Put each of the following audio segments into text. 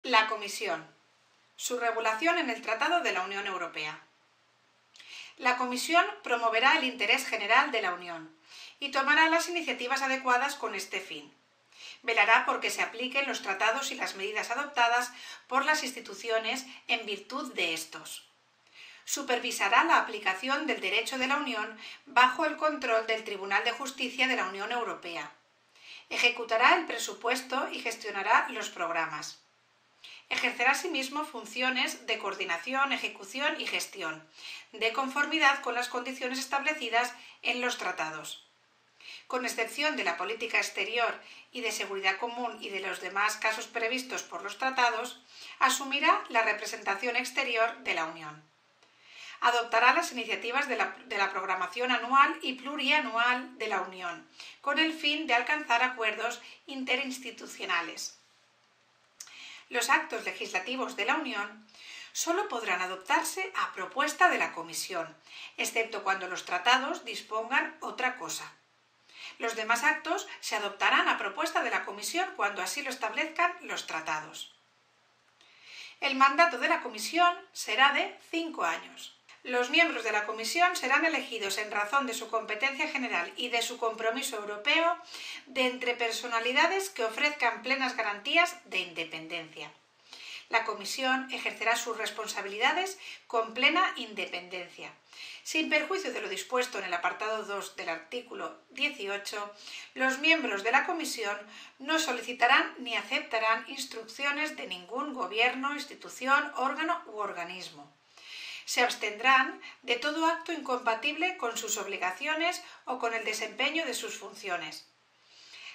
La Comisión. Su regulación en el Tratado de la Unión Europea. La Comisión promoverá el interés general de la Unión y tomará las iniciativas adecuadas con este fin. Velará por que se apliquen los tratados y las medidas adoptadas por las instituciones en virtud de estos. Supervisará la aplicación del derecho de la Unión bajo el control del Tribunal de Justicia de la Unión Europea. Ejecutará el presupuesto y gestionará los programas. Ejercerá asimismo funciones de coordinación, ejecución y gestión, de conformidad con las condiciones establecidas en los tratados. Con excepción de la política exterior y de seguridad común y de los demás casos previstos por los tratados, asumirá la representación exterior de la Unión. Adoptará las iniciativas de la programación anual y plurianual de la Unión, con el fin de alcanzar acuerdos interinstitucionales. Los actos legislativos de la Unión solo podrán adoptarse a propuesta de la Comisión, excepto cuando los tratados dispongan otra cosa. Los demás actos se adoptarán a propuesta de la Comisión cuando así lo establezcan los tratados. El mandato de la Comisión será de 5 años. Los miembros de la Comisión serán elegidos en razón de su competencia general y de su compromiso europeo de entre personalidades que ofrezcan plenas garantías de independencia. La Comisión ejercerá sus responsabilidades con plena independencia. Sin perjuicio de lo dispuesto en el apartado 2 del artículo 18, los miembros de la Comisión no solicitarán ni aceptarán instrucciones de ningún gobierno, institución, órgano u organismo. Se abstendrán de todo acto incompatible con sus obligaciones o con el desempeño de sus funciones.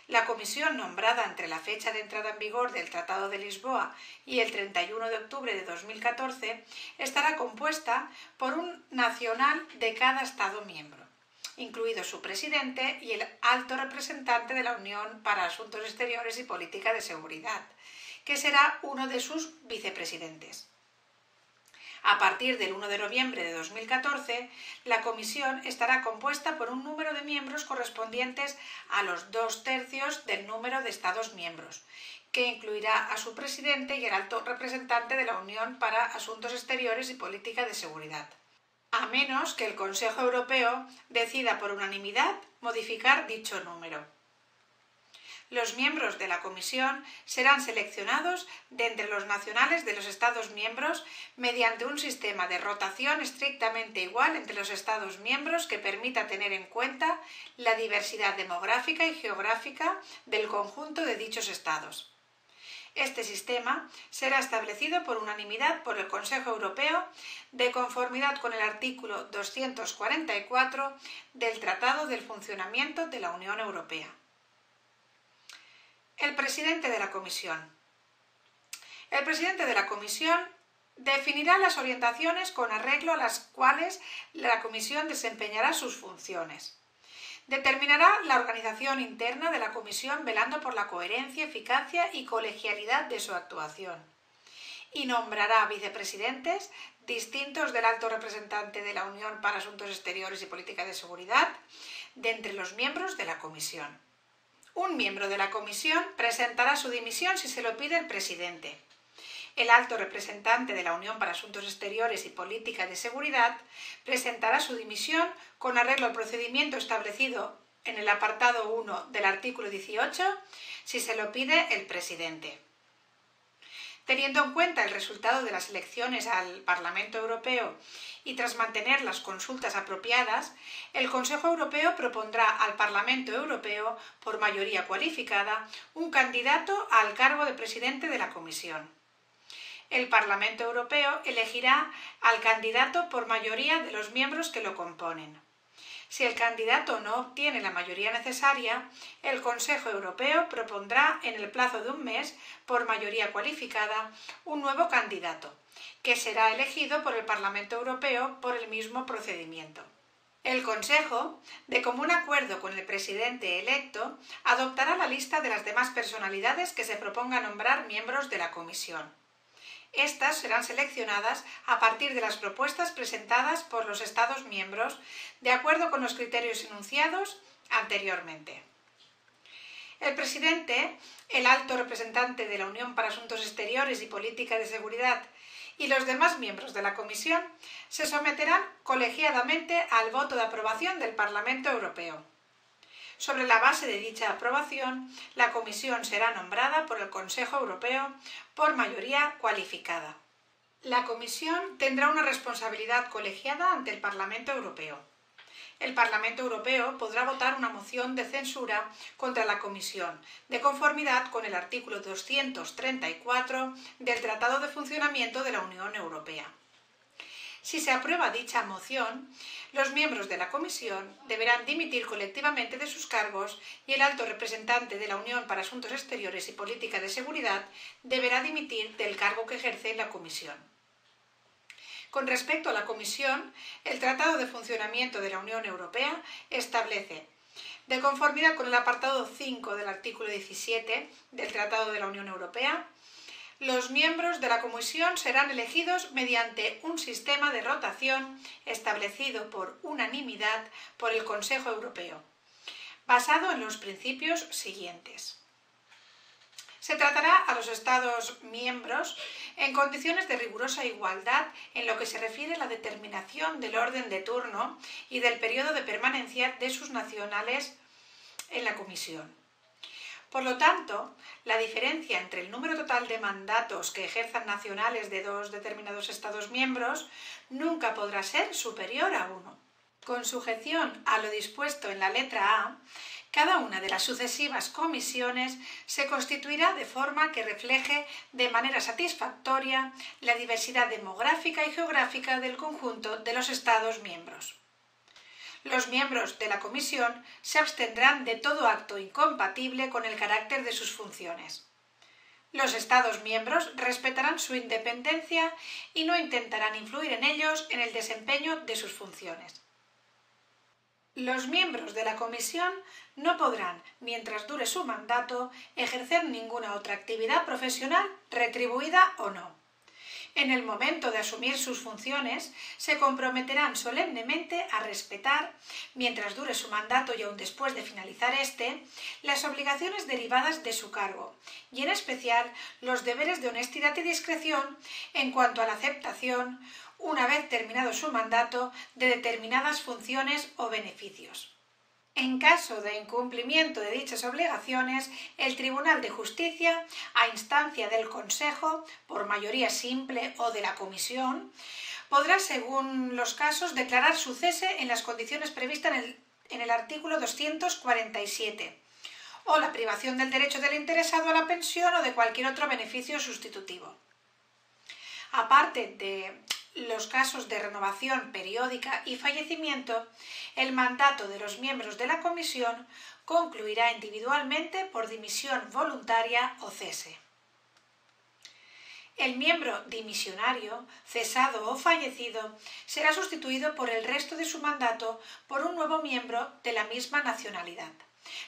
La comisión nombrada entre la fecha de entrada en vigor del Tratado de Lisboa y el 31 de octubre de 2014 estará compuesta por un nacional de cada Estado miembro, incluido su presidente y el alto representante de la Unión para Asuntos Exteriores y Política de Seguridad, que será uno de sus vicepresidentes. A partir del 1 de noviembre de 2014, la Comisión estará compuesta por un número de miembros correspondientes a los 2/3 del número de Estados miembros, que incluirá a su presidente y el alto representante de la Unión para Asuntos Exteriores y Política de Seguridad, a menos que el Consejo Europeo decida por unanimidad modificar dicho número. Los miembros de la Comisión serán seleccionados de entre los nacionales de los Estados miembros mediante un sistema de rotación estrictamente igual entre los Estados miembros que permita tener en cuenta la diversidad demográfica y geográfica del conjunto de dichos Estados. Este sistema será establecido por unanimidad por el Consejo Europeo de conformidad con el artículo 244 del Tratado del Funcionamiento de la Unión Europea. El presidente de la Comisión. El presidente de la Comisión definirá las orientaciones con arreglo a las cuales la Comisión desempeñará sus funciones. Determinará la organización interna de la Comisión velando por la coherencia, eficacia y colegialidad de su actuación. Y nombrará vicepresidentes distintos del alto representante de la Unión para Asuntos Exteriores y Política de Seguridad de entre los miembros de la Comisión. Un miembro de la Comisión presentará su dimisión si se lo pide el presidente. El alto representante de la Unión para Asuntos Exteriores y Política de Seguridad presentará su dimisión con arreglo al procedimiento establecido en el apartado 1 del artículo 18 si se lo pide el presidente. Teniendo en cuenta el resultado de las elecciones al Parlamento Europeo y tras mantener las consultas apropiadas, el Consejo Europeo propondrá al Parlamento Europeo, por mayoría cualificada, un candidato al cargo de presidente de la Comisión. El Parlamento Europeo elegirá al candidato por mayoría de los miembros que lo componen. Si el candidato no obtiene la mayoría necesaria, el Consejo Europeo propondrá en el plazo de un mes, por mayoría cualificada, un nuevo candidato, que será elegido por el Parlamento Europeo por el mismo procedimiento. El Consejo, de común acuerdo con el presidente electo, adoptará la lista de las demás personalidades que se proponga nombrar miembros de la Comisión. Estas serán seleccionadas a partir de las propuestas presentadas por los Estados miembros, de acuerdo con los criterios enunciados anteriormente. El presidente, el alto representante de la Unión para Asuntos Exteriores y Política de Seguridad y los demás miembros de la Comisión se someterán colegiadamente al voto de aprobación del Parlamento Europeo. Sobre la base de dicha aprobación, la Comisión será nombrada por el Consejo Europeo por mayoría cualificada. La Comisión tendrá una responsabilidad colegiada ante el Parlamento Europeo. El Parlamento Europeo podrá votar una moción de censura contra la Comisión, de conformidad con el artículo 234 del Tratado de Funcionamiento de la Unión Europea. Si se aprueba dicha moción, los miembros de la Comisión deberán dimitir colectivamente de sus cargos y el alto representante de la Unión para Asuntos Exteriores y Política de Seguridad deberá dimitir del cargo que ejerce en la Comisión. Con respecto a la Comisión, el Tratado de Funcionamiento de la Unión Europea establece, de conformidad con el apartado 5 del artículo 17 del Tratado de la Unión Europea, los miembros de la Comisión serán elegidos mediante un sistema de rotación establecido por unanimidad por el Consejo Europeo, basado en los principios siguientes. Se tratará a los Estados miembros en condiciones de rigurosa igualdad en lo que se refiere a la determinación del orden de turno y del periodo de permanencia de sus nacionales en la Comisión. Por lo tanto, la diferencia entre el número total de mandatos que ejerzan nacionales de dos determinados Estados miembros nunca podrá ser superior a 1. Con sujeción a lo dispuesto en la letra A, cada una de las sucesivas comisiones se constituirá de forma que refleje de manera satisfactoria la diversidad demográfica y geográfica del conjunto de los Estados miembros. Los miembros de la Comisión se abstendrán de todo acto incompatible con el carácter de sus funciones. Los Estados miembros respetarán su independencia y no intentarán influir en ellos en el desempeño de sus funciones. Los miembros de la Comisión no podrán, mientras dure su mandato, ejercer ninguna otra actividad profesional, retribuida o no. En el momento de asumir sus funciones, se comprometerán solemnemente a respetar, mientras dure su mandato y aun después de finalizar este, las obligaciones derivadas de su cargo, y en especial los deberes de honestidad y discreción en cuanto a la aceptación, una vez terminado su mandato, de determinadas funciones o beneficios. En caso de incumplimiento de dichas obligaciones, el Tribunal de Justicia, a instancia del Consejo, por mayoría simple o de la Comisión, podrá, según los casos, declarar su cese en las condiciones previstas en el artículo 247, o la privación del derecho del interesado a la pensión o de cualquier otro beneficio sustitutivo. Aparte de los casos de renovación periódica y fallecimiento, el mandato de los miembros de la Comisión concluirá individualmente por dimisión voluntaria o cese. El miembro dimisionario, cesado o fallecido, será sustituido por el resto de su mandato por un nuevo miembro de la misma nacionalidad,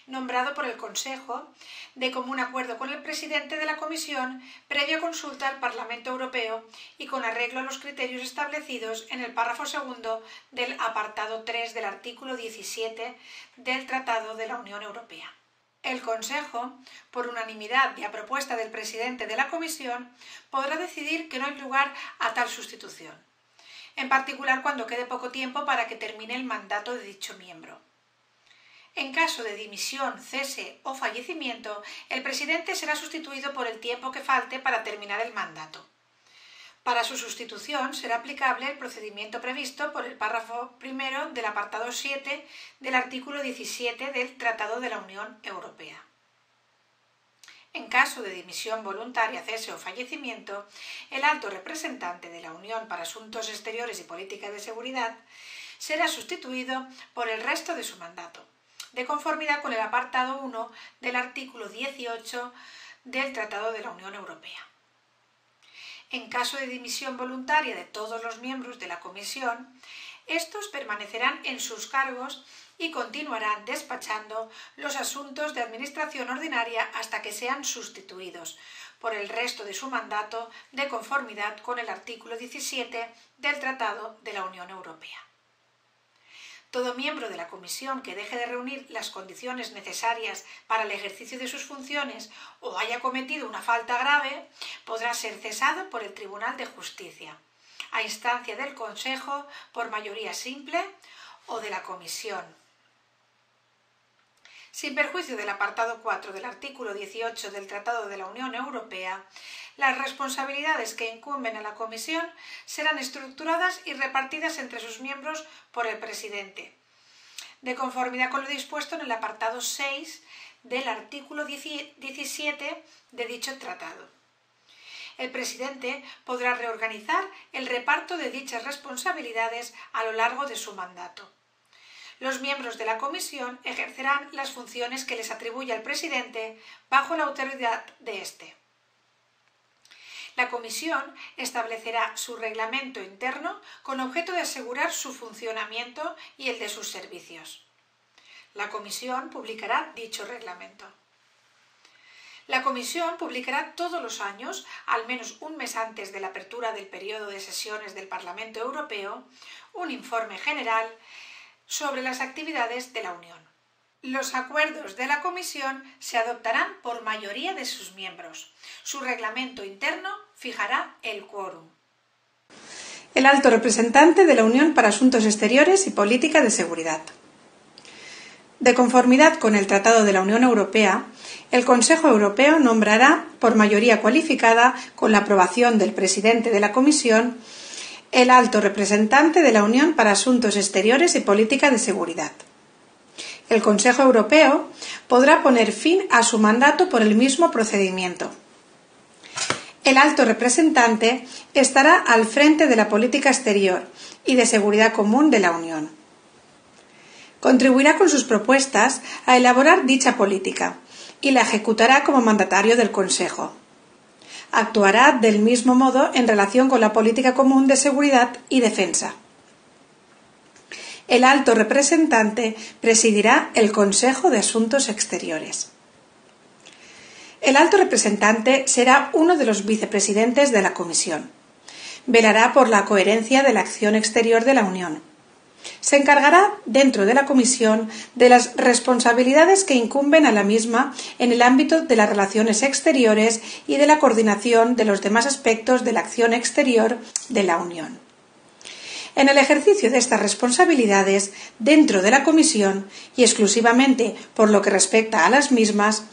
nombrado por el Consejo, de común acuerdo con el presidente de la Comisión, previa consulta al Parlamento Europeo y con arreglo a los criterios establecidos en el párrafo segundo del apartado 3 del artículo 17 del Tratado de la Unión Europea. El Consejo, por unanimidad y a propuesta del presidente de la Comisión, podrá decidir que no hay lugar a tal sustitución, en particular cuando quede poco tiempo para que termine el mandato de dicho miembro. En caso de dimisión, cese o fallecimiento, el presidente será sustituido por el tiempo que falte para terminar el mandato. Para su sustitución será aplicable el procedimiento previsto por el párrafo primero del apartado 7 del artículo 17 del Tratado de la Unión Europea. En caso de dimisión voluntaria, cese o fallecimiento, el alto representante de la Unión para Asuntos Exteriores y Política de Seguridad será sustituido por el resto de su mandato, de conformidad con el apartado 1 del artículo 18 del Tratado de la Unión Europea. En caso de dimisión voluntaria de todos los miembros de la Comisión, estos permanecerán en sus cargos y continuarán despachando los asuntos de administración ordinaria hasta que sean sustituidos por el resto de su mandato de conformidad con el artículo 17 del Tratado de la Unión Europea. Todo miembro de la comisión que deje de reunir las condiciones necesarias para el ejercicio de sus funciones o haya cometido una falta grave podrá ser cesado por el Tribunal de Justicia, a instancia del Consejo por mayoría simple o de la comisión. Sin perjuicio del apartado 4 del artículo 18 del Tratado de la Unión Europea, las responsabilidades que incumben a la Comisión serán estructuradas y repartidas entre sus miembros por el presidente, de conformidad con lo dispuesto en el apartado 6 del artículo 17 de dicho tratado. El presidente podrá reorganizar el reparto de dichas responsabilidades a lo largo de su mandato. Los miembros de la Comisión ejercerán las funciones que les atribuye el presidente bajo la autoridad de éste. La Comisión establecerá su reglamento interno con objeto de asegurar su funcionamiento y el de sus servicios. La Comisión publicará dicho reglamento. La Comisión publicará todos los años, al menos un mes antes de la apertura del periodo de sesiones del Parlamento Europeo, un informe general sobre las actividades de la Unión. Los acuerdos de la Comisión se adoptarán por mayoría de sus miembros. Su reglamento interno fijará el quórum. El alto representante de la Unión para Asuntos Exteriores y Política de Seguridad. De conformidad con el Tratado de la Unión Europea, el Consejo Europeo nombrará por mayoría cualificada, con la aprobación del presidente de la Comisión, el alto representante de la Unión para Asuntos Exteriores y Política de Seguridad. El Consejo Europeo podrá poner fin a su mandato por el mismo procedimiento. El alto representante estará al frente de la política exterior y de seguridad común de la Unión. Contribuirá con sus propuestas a elaborar dicha política y la ejecutará como mandatario del Consejo. Actuará del mismo modo en relación con la política común de seguridad y defensa. El alto representante presidirá el Consejo de Asuntos Exteriores. El alto representante será uno de los vicepresidentes de la Comisión. Velará por la coherencia de la acción exterior de la Unión. Se encargará, dentro de la Comisión, de las responsabilidades que incumben a la misma en el ámbito de las relaciones exteriores y de la coordinación de los demás aspectos de la acción exterior de la Unión. En el ejercicio de estas responsabilidades, dentro de la Comisión, y exclusivamente por lo que respecta a las mismas,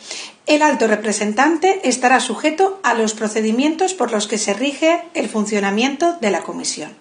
el alto representante estará sujeto a los procedimientos por los que se rige el funcionamiento de la Comisión.